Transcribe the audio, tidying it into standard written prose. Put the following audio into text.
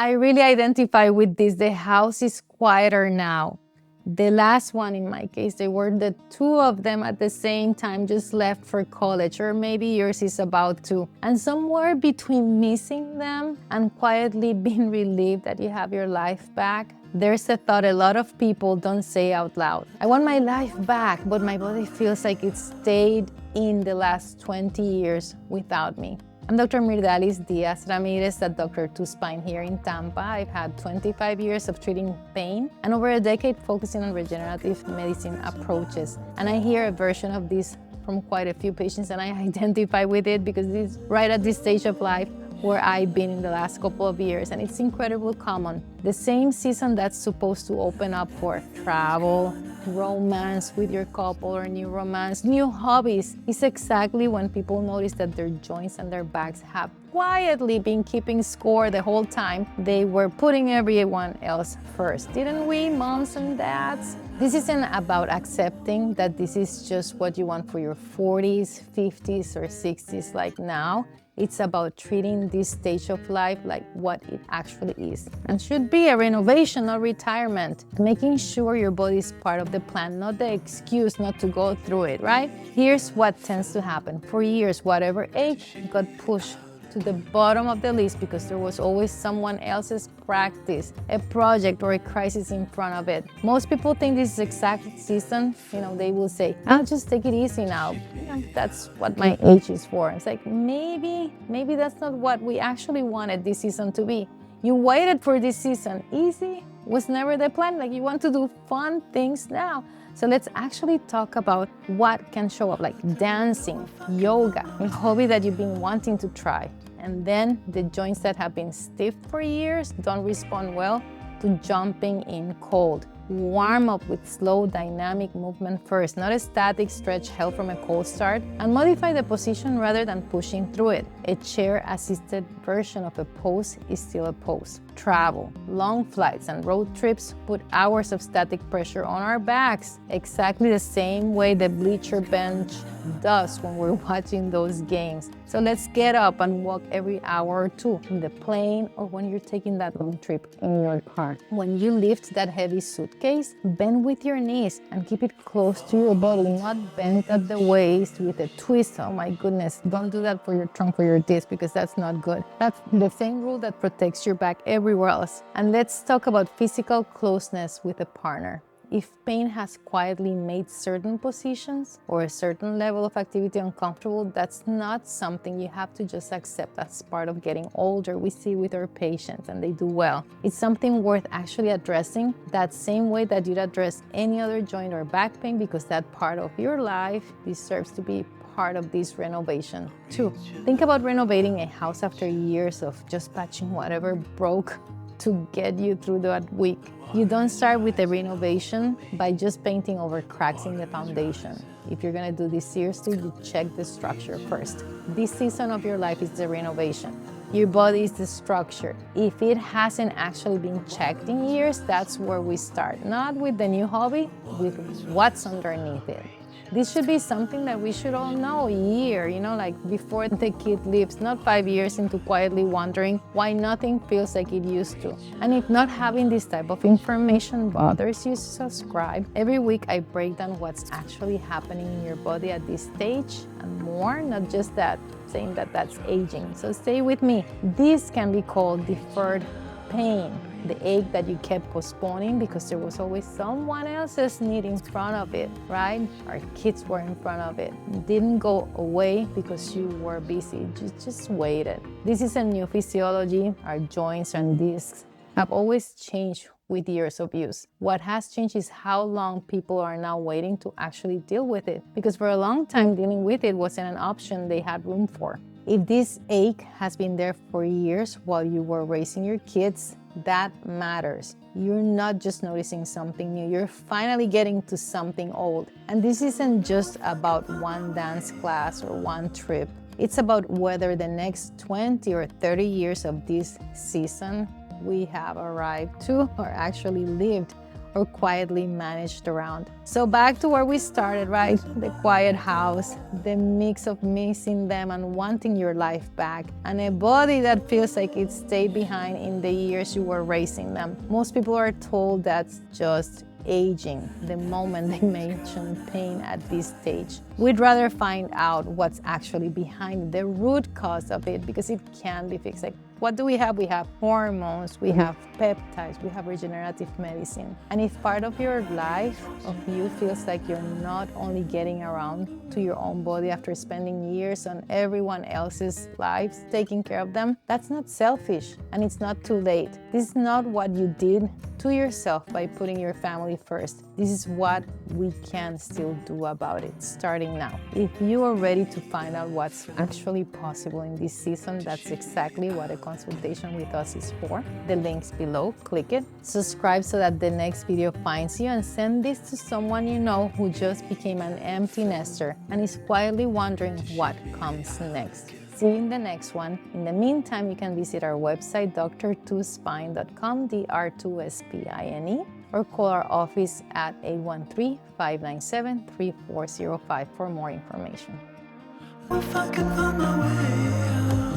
I really identify with this. The house is quieter now. The last one in my case, they were the two of them at the same time, just left for college, or maybe yours is about to. And somewhere between missing them and quietly being relieved that you have your life back, there's a thought a lot of people don't say out loud. I want my life back, but my body feels like it stayed in the last 20 years without me. I'm Dr. Mirdalis Diaz Ramirez at Dr. Two Spine here in Tampa. I've had 25 years of treating pain and over a decade focusing on regenerative medicine approaches. And I hear a version of this from quite a few patients, and I identify with it because it's right at this stage of life where I've been in the last couple of years, and it's incredibly common. The same season that's supposed to open up for travel, romance with your couple or new romance, new hobbies, is exactly when people notice that their joints and their backs have quietly been keeping score the whole time they were putting everyone else first. Didn't we, moms and dads? This isn't about accepting that this is just what you want for your 40s, 50s, or 60s like now. It's about treating this stage of life like what it actually is. And should be a renovation, not retirement. Making sure your body is part of the plan, not the excuse not to go through it, right? Here's what tends to happen. For years, whatever age got pushed to the bottom of the list because there was always someone else's practice, a project, or a crisis in front of it. Most people think this is exact season, they will say, I'll just take it easy now. That's what my age is for. It's like, maybe that's not what we actually wanted this season to be. You waited for this season. Easy was never the plan. Like, you want to do fun things now. So let's actually talk about what can show up, like dancing, yoga, a hobby that you've been wanting to try. And then the joints that have been stiff for years don't respond well to jumping in cold. Warm up with slow dynamic movement first, not a static stretch held from a cold start, and modify the position rather than pushing through it. A chair-assisted version of a pose is still a pose. Travel, long flights, and road trips put hours of static pressure on our backs, exactly the same way the bleacher bench does when we're watching those games. So let's get up and walk every hour or two in the plane or when you're taking that long trip in your car. When you lift that heavy suitcase, bend with your knees and keep it close to your body, not bent at the waist with a twist. Oh my goodness, don't do that for your trunk or your disc because that's not good. That's the same rule that protects your back everywhere else. And let's talk about physical closeness with a partner. If pain has quietly made certain positions or a certain level of activity uncomfortable, that's not something you have to just accept as part of getting older. We see with our patients and they do well. It's something worth actually addressing that same way that you'd address any other joint or back pain, because that part of your life deserves to be part of this renovation too. Think about renovating a house after years of just patching whatever broke to get you through that week. You don't start with a renovation by just painting over cracks in the foundation. If you're gonna do this seriously, you check the structure first. This season of your life is the renovation. Your body is the structure. If it hasn't actually been checked in years, that's where we start. Not with the new hobby, with what's underneath it. This should be something that we should all know a year, like before the kid leaves, not 5 years into quietly wondering why nothing feels like it used to. And if not having this type of information bothers you, subscribe. Every week I break down what's actually happening in your body at this stage and more, not just that, saying that that's aging. So stay with me. This can be called deferred pain. The ache that you kept postponing because there was always someone else's need in front of it, right? Our kids were in front of it. Didn't go away because you were busy. You just waited. This is a new physiology. Our joints and discs have always changed with years of use. What has changed is how long people are now waiting to actually deal with it, because for a long time dealing with it wasn't an option they had room for. If this ache has been there for years while you were raising your kids, that matters. You're not just noticing something new, you're finally getting to something old. And this isn't just about one dance class or one trip. It's about whether the next 20 or 30 years of this season we have arrived to or actually lived, or quietly managed around. So back to where we started, right? The quiet house, the mix of missing them and wanting your life back, and a body that feels like it stayed behind in the years you were raising them. Most people are told that's just aging the moment they mention pain at this stage. We'd rather find out what's actually behind the root cause of it, because it can be fixed. Like, what do we have? We have hormones, we have peptides, we have regenerative medicine. And if part of your life, of you, feels like you're not only getting around to your own body after spending years on everyone else's lives taking care of them, that's not selfish, and it's not too late. This is not what you did to yourself by putting your family first. This is what we can still do about it, starting now. If you are ready to find out what's actually possible in this season, that's exactly what a consultation with us is for. The link's below, click it, subscribe so that the next video finds you, and send this to someone you know who just became an empty nester and is quietly wondering what comes next. See you in the next one. In the meantime, you can visit our website, dr2spine.com, dr2spine, or call our office at 813-597-3405 for more information. If I could find my way out.